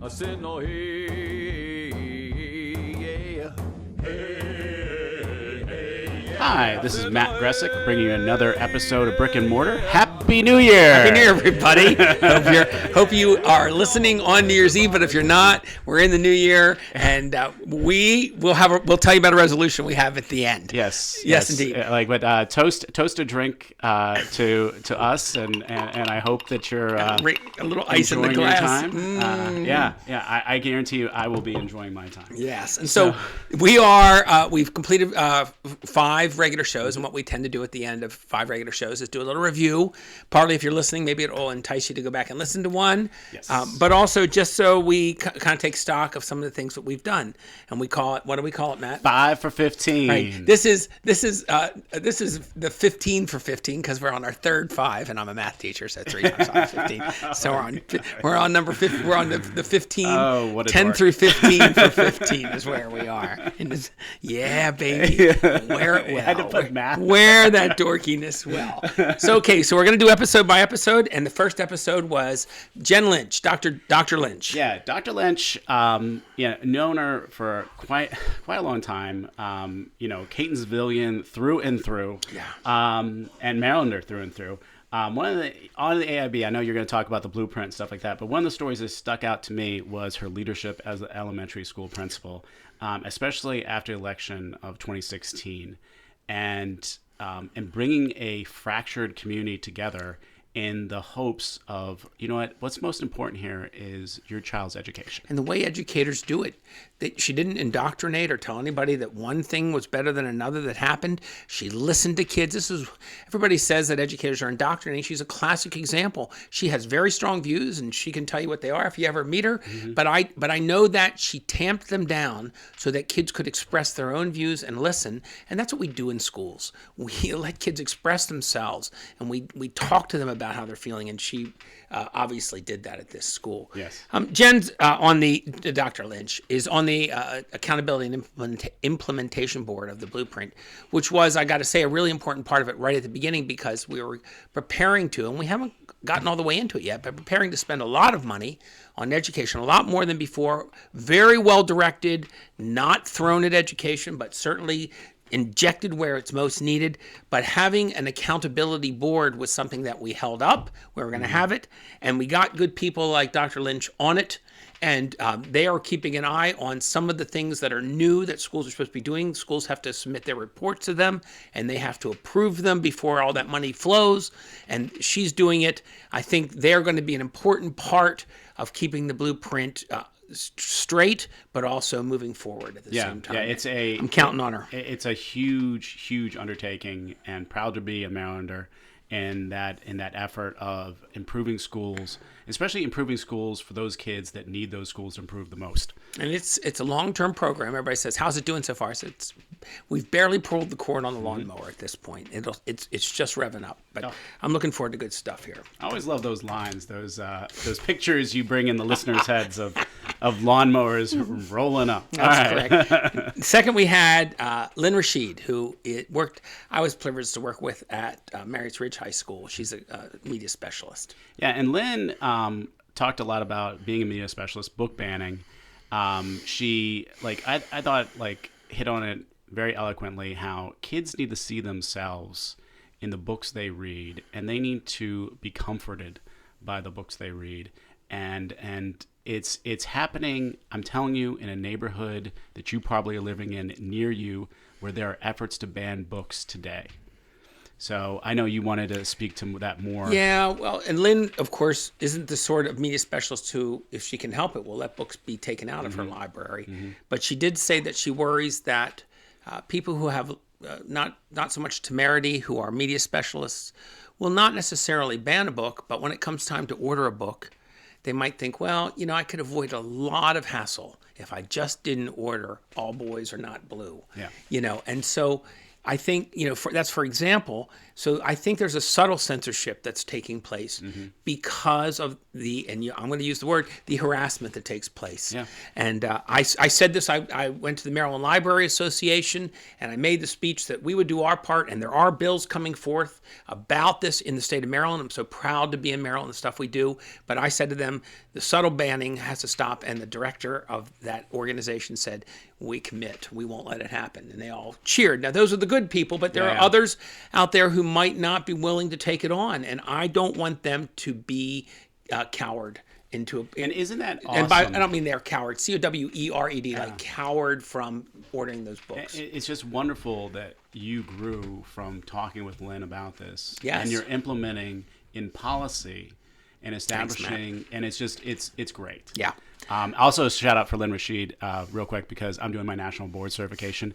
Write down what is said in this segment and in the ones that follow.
I said no, hey, yeah. Hi, this is Matt Gressick bringing you another episode of Brick and Mortar. Happy New Year! Happy New Year, everybody. Hope you are listening on New Year's Eve, but if you're not, we're in the new year, and we'll tell you about a resolution we have at the end. Yes, indeed. But toast a drink to us, and I hope that you're a little ice in the enjoying glass. your time. I guarantee you, I will be enjoying my time. Yes, and so we are. We've completed 5 regular shows, and what we tend to do at the end of 5 regular shows is do a little review. Partly, if you're listening, maybe it will entice you to go back and listen to one. Yes. But also just so we kind of take stock of some of the things that we've done, and we call it. What do we call it, Matt? 5 for 15. Right. This is the 15 for 15 because we're on our third 5, and I'm a math teacher, so 3 times 5 is 15. So we're on number 50. We're on the 15. Oh, what a 10 dork. through 15 for 15 is where we are. And yeah, baby, wear it well. I had to put math. Wear that dorkiness well. So we're gonna do episode by episode, and the first episode was Jen Lynch, Dr. Lynch. Yeah, Dr. Lynch, known her for quite a long time. Catonsvillian through and through. Yeah. And Marylander through and through. On the AIB, I know you're going to talk about the blueprint and stuff like that, but one of the stories that stuck out to me was her leadership as an elementary school principal, especially after the election of 2016, and bringing a fractured community together in the hopes of, what's most important here is your child's education. And the way educators do it, she didn't indoctrinate or tell anybody that one thing was better than another that happened. She listened to kids. Everybody says that educators are indoctrinating. She's a classic example. She has very strong views, and she can tell you what they are if you ever meet her. Mm-hmm. But I know that she tamped them down so that kids could express their own views and listen. And that's what we do in schools. We let kids express themselves, and we talk to them about how they're feeling, and she obviously did that at this school. Yes. Jen's on the Dr. Lynch is on the accountability and implementation board of the blueprint, which was, I got to say, a really important part of it right at the beginning, because we were preparing to, and we haven't gotten all the way into it yet, but preparing to spend a lot of money on education, a lot more than before, very well directed, not thrown at education, but certainly injected where it's most needed. But having an accountability board was something that we held up. We were going to have it, and we got good people like Dr. Lynch on it, and they are keeping an eye on some of the things that are new that schools are supposed to be doing. Schools have to submit their reports to them, and they have to approve them before all that money flows, and she's doing it. I think they're going to be an important part of keeping the blueprint straight, but also moving forward at the same time. Yeah, I'm counting on her. It's a huge undertaking, and proud to be a Marylander in that effort of improving schools, especially improving schools for those kids that need those schools to improve the most. And it's a long-term program. Everybody says, "How's it doing so far?" So we've barely pulled the cord on the lawnmower at this point. It's just revving up. But I'm looking forward to good stuff here. I always love those lines, those pictures you bring in the listeners' heads of lawnmowers rolling up. That's correct. Second, we had Lynn Rashid, who I was privileged to work with at Marys Ridge High School. She's a media specialist. Yeah, and Lynn talked a lot about being a media specialist, book banning. She, I thought, hit on it very eloquently, how kids need to see themselves in the books they read, and they need to be comforted by the books they read. And it's happening, I'm telling you, in a neighborhood that you probably are living in near you, where there are efforts to ban books today. So I know you wanted to speak to that more. Yeah, well, and Lynn, of course, isn't the sort of media specialist who, if she can help it, will let books be taken out of her library. Mm-hmm. But she did say that she worries that people who have not so much temerity, who are media specialists, will not necessarily ban a book, but when it comes time to order a book, they might think, well, I could avoid a lot of hassle if I just didn't order All Boys Are Not Blue. Yeah. And so I think, that's for example. So I think there's a subtle censorship that's taking place because of I'm going to use the word, the harassment that takes place. Yeah. And I said this, I went to the Maryland Library Association and I made the speech that we would do our part, and there are bills coming forth about this in the state of Maryland. I'm so proud to be in Maryland, the stuff we do. But I said to them, the subtle banning has to stop. And the director of that organization said, we commit. We won't let it happen. And they all cheered. Now, those are the good people, but there are others out there who might not be willing to take it on. And I don't want them to be coward into a... And isn't that awesome? And I don't mean they're cowards. Cowered, like coward from ordering those books. It's just wonderful that you grew from talking with Lynn about this. Yes. And you're implementing in policy and establishing, and it's great. Yeah. Also, shout out for Lynn Rashid, real quick, because I'm doing my national board certification.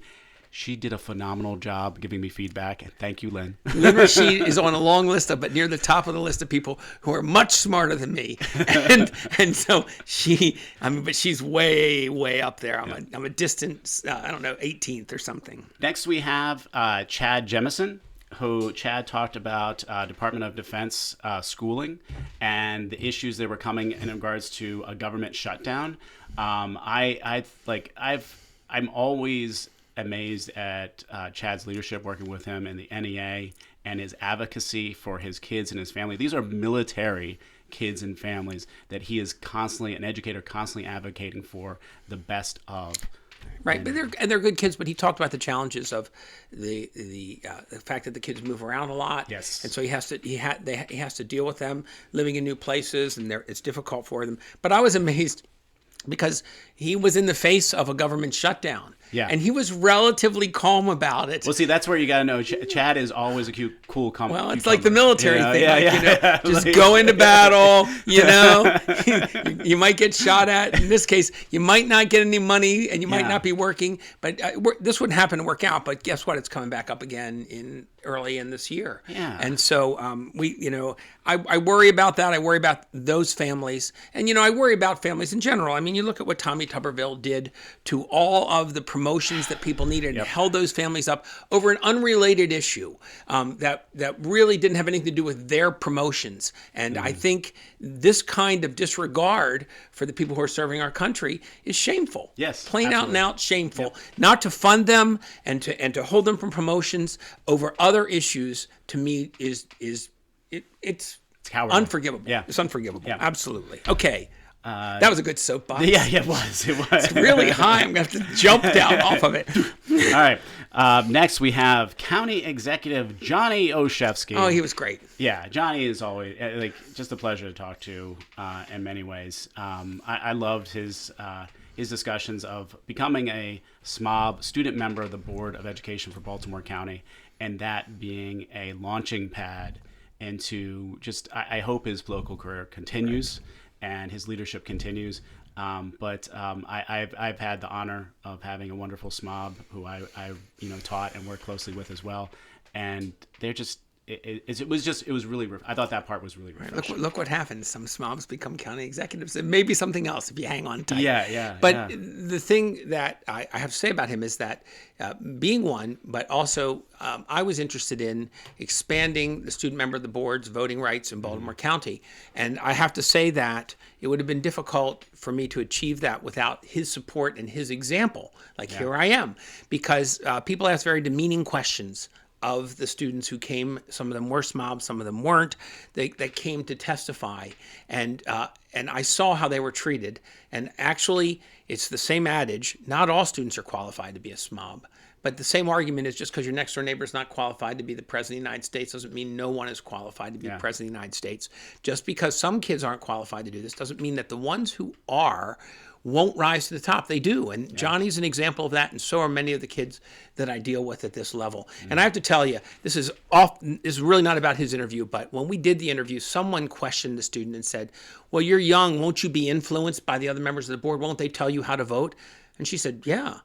She did a phenomenal job giving me feedback. Thank you, Lynn. Lynn Rashid is on a long list but near the top of the list of people who are much smarter than me, and so but she's way up there. I'm a distant, 18th or something. Next, we have Chad Jemison, who Chad talked about Department of Defense schooling and the issues that were coming in regards to a government shutdown. I'm always amazed at Chad's leadership, working with him in the NEA and his advocacy for his kids and his family. These are military kids and families that he is constantly, an educator, constantly advocating for the best of. Right, but they're good kids. But he talked about the challenges of the fact that the kids move around a lot. Yes, and so he has to deal with them living in new places, and it's difficult for them. But I was amazed because he was in the face of a government shutdown. Yeah. And he was relatively calm about it. Well, see, that's where you got to know. Chad is always a cool, calm. Well, it's like the military thing. Just like, go into battle, you might get shot at. In this case, you might not get any money and you might not be working. But this wouldn't happen to work out. But guess what? It's coming back up again early in this year. Yeah. And so I worry about that. I worry about those families. And, I worry about families in general. I mean, you look at what Tommy Tuberville did to all of the promotions that people needed and held those families up over an unrelated issue that really didn't have anything to do with their promotions. And I think this kind of disregard for the people who are serving our country is shameful. Yes, plain absolutely. out and out shameful. Yep. Not to fund them and to hold them from promotions over other issues, to me it's cowardly. Unforgivable. Yeah. It's unforgivable. Yeah. Absolutely. Okay. That was a good soapbox. Yeah, it was. It's really high. I'm going to have to jump down off of it. All right. Next, we have County Executive Johnny Olszewski. Oh, he was great. Yeah, Johnny is always just a pleasure to talk to in many ways. I loved his discussions of becoming a SMOB, student member of the Board of Education for Baltimore County, and that being a launching pad into I hope his political career continues. Right. And his leadership continues. But I've had the honor of having a wonderful SMOB who I taught and worked closely with as well. And they're just, it was really, I thought that part was really refreshing. Look what happens. Some SMOBs become county executives. It may be something else if you hang on tight. Yeah. But the thing that I have to say about him is that being one, but also I was interested in expanding the student member of the board's voting rights in Baltimore County. And I have to say that it would have been difficult for me to achieve that without his support and his example. Here I am. Because people ask very demeaning questions of the students who came. Some of them were SMOBs, some of them weren't. They came to testify, and I saw how they were treated. And actually, it's the same adage: not all students are qualified to be a SMOB. But the same argument is just because your next door neighbor is not qualified to be the president of the United States doesn't mean no one is qualified to be the president of the United States. Just because some kids aren't qualified to do this doesn't mean that the ones who are won't rise to the top. They do. And Johnny's an example of that, and so are many of the kids that I deal with at this level. And I have to tell you, this is really not about his interview, but when we did the interview, someone questioned the student and said, well, you're young. Won't you be influenced by the other members of the board? Won't they tell you how to vote? And she said, yeah.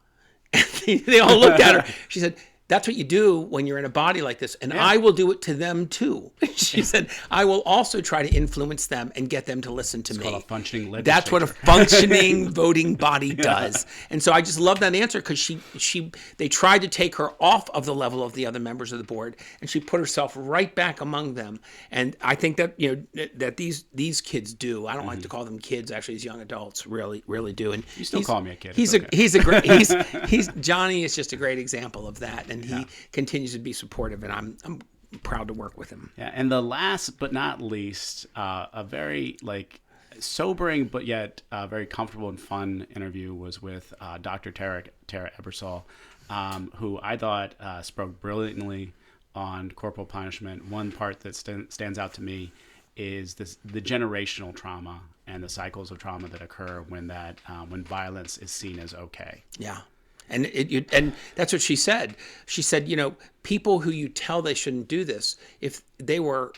And they all looked at her. She said, that's what you do when you're in a body like this. And I will do it to them too. She said, I will also try to influence them and get them to listen to me. Called a functioning legislature. That's what a functioning voting body does. And so I just love that answer because they tried to take her off of the level of the other members of the board, and she put herself right back among them. And I think that, that these kids do. I don't like to call them kids. Actually, these young adults really do. And You still call me a kid. He's It's a okay. he's Johnny is just a great example of that, and he continues to be supportive, and I'm proud to work with him. Yeah, and the last but not least, a very sobering but yet very comfortable and fun interview was with Dr. Tara Ebersol, who I thought spoke brilliantly on corporal punishment. One part that stands out to me is the generational trauma and the cycles of trauma that occur when violence is seen as okay. Yeah. And and that's what she said. She said, people who you tell they shouldn't do this, if they were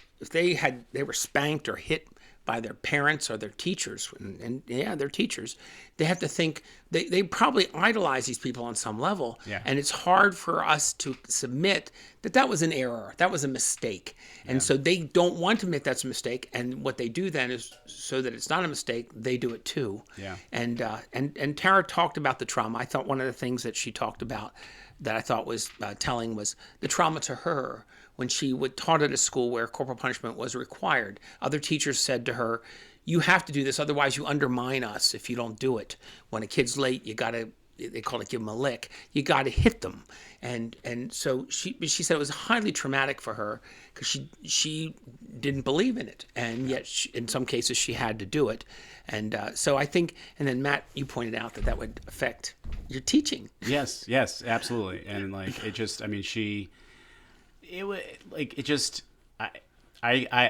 spanked or hit by their parents or their teachers, and their teachers, they have to think they probably idolize these people on some level. Yeah. And it's hard for us to submit that was an error, that was a mistake. And so they don't want to admit that's a mistake. And what they do then is, so that it's not a mistake, they do it too. Yeah. And Tara talked about the trauma. I thought one of the things that she talked about that I thought was telling was the trauma to her when she taught at a school where corporal punishment was required. Other teachers said to her, you have to do this, otherwise you undermine us if you don't do it. When a kid's late, they call it give them a lick. You got to hit them. And so she said it was highly traumatic for her because she didn't believe in it. And yet, in some cases, she had to do it. And so I think, and then Matt, you pointed out that would affect your teaching. Yes, absolutely. And I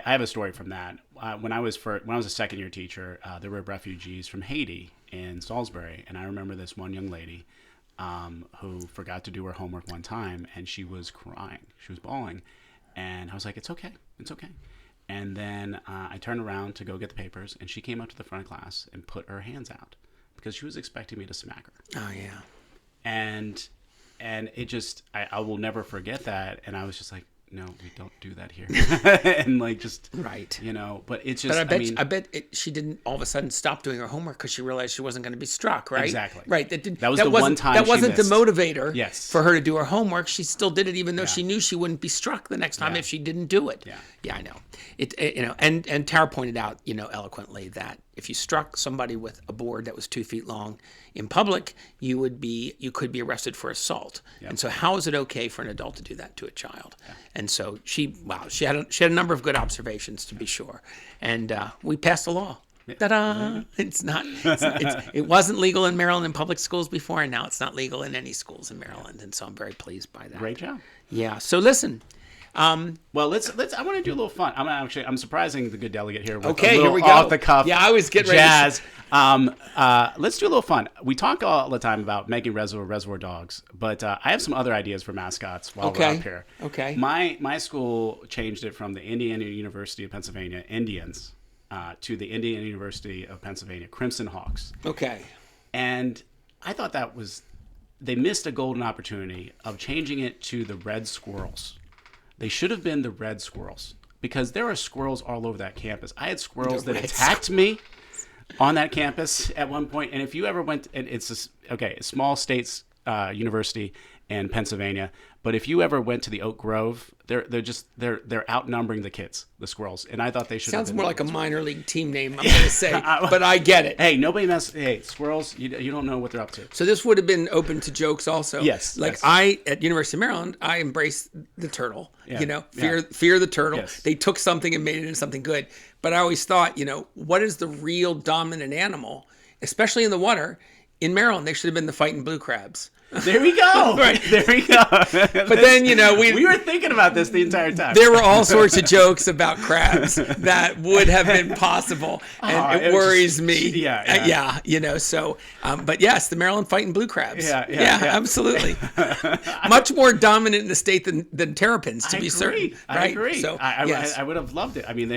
have a story from that. When I was a second year teacher, there were refugees from Haiti in Salisbury, and I remember this one young lady who forgot to do her homework one time, and she was crying, she was bawling, and I was like, "It's okay." And then I turned around to go get the papers, and she came up to the front of class and put her hands out because she was expecting me to smack her. Oh yeah. And it just, I will never forget that. And I was just like, no, we don't do that here. And right. But it's just, but I bet she didn't all of a sudden stop doing her homework because she realized she wasn't going to be struck, right? Exactly. Right. That was the one time that she wasn't the missed. motivator Yes. for her to do her homework. She still did it even though she knew she wouldn't be struck the next time Yeah. if she didn't do it. Yeah. Yeah, I know. And Tara pointed out, eloquently that if you struck somebody with a board that was 2 feet long in public, you could be arrested for assault. Yep. And so how is it okay for an adult to do that to a child? Yeah. And so she had a number of good observations, to be sure. And we passed a law. Ta-da! It wasn't legal in Maryland in public schools before, and now it's not legal in any schools in Maryland. And so I'm very pleased by that. Great job. Yeah. So listen. Well, let's. I want to do a little fun. I'm surprising the good delegate here. With Okay, a little here we go. Off the cuff. Yeah, I was getting jazz. Let's do a little fun. We talk all the time about making reservoir dogs, but I have some other ideas for mascots while we're up here. Okay. My school changed it from the Indiana University of Pennsylvania Indians to the Indiana University of Pennsylvania Crimson Hawks. Okay. And I thought they missed a golden opportunity of changing it to the Red Squirrels. They should have been the Red Squirrels because there are squirrels all over that campus. I had squirrels that attacked me on that campus at one point. And if you ever went, and it's a small states university in Pennsylvania, but if you ever went to the Oak Grove, they're outnumbering the kids, the squirrels. And I thought they should. Sounds more like a minor league team name, I'm going to say, but I get it. Hey, hey, squirrels, you don't know what they're up to. So this would have been open to jokes also. Yes. Like yes. At University of Maryland, I embraced the turtle. Yeah. Fear the turtle. Yes. They took something and made it into something good. But I always thought, what is the real dominant animal, especially in the water? In Maryland, they should have been the fighting blue crabs. There we go. Right. There we go. But then, we were thinking about this the entire time. There were all sorts of jokes about crabs that would have been possible, and it worries me. Yeah. So, but yes, the Maryland fighting blue crabs. Yeah. Absolutely. Much more dominant in the state than terrapins, to be certain. Right? I agree. So, I would have loved it. I mean,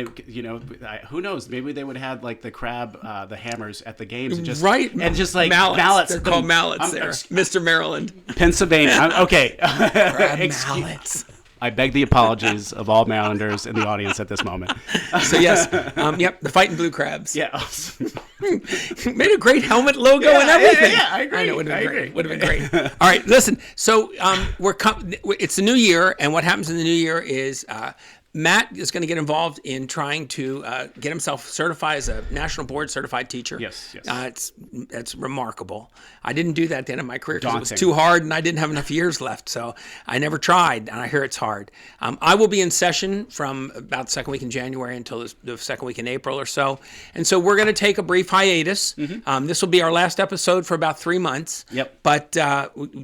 who knows? Maybe they would have had like the crab, the hammers at the games, and just right, and just like mallets. mallets. They're called mallets there, Mr. Maryland. Maryland. Pennsylvania. Okay. Crab Excuse- mallets. I beg the apologies of all Marylanders in the audience at this moment. So yes, yep, the Fighting Blue Crabs. Yeah. Made a great helmet logo and everything. Yeah, I agree. I know, would have been I great. agree. Would have been great. All right, listen. So it's the new year, and what happens in the new year is Matt is going to get involved in trying to get himself certified as a national board certified teacher. Yes, yes. It's remarkable. I didn't do that at the end of my career because it was Daunting. too hard and I didn't have enough years left. So I never tried, and I hear it's hard. I will be in session from about the second week in January until the second week in April or so. And so we're going to take a brief hiatus. This will be our last episode for about 3 months. Yep. But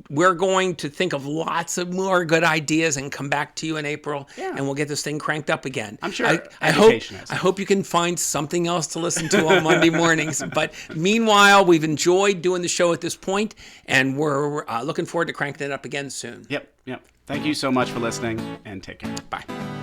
we're going to think of lots of more good ideas and come back to you in April, and we'll get this thing cranked up again. I'm sure I hope education is. I hope you can find something else to listen to on Monday mornings. But meanwhile, we've enjoyed doing the show at this point, and we're looking forward to cranking it up again soon. Yep. Thank you so much for listening, and take care. Bye.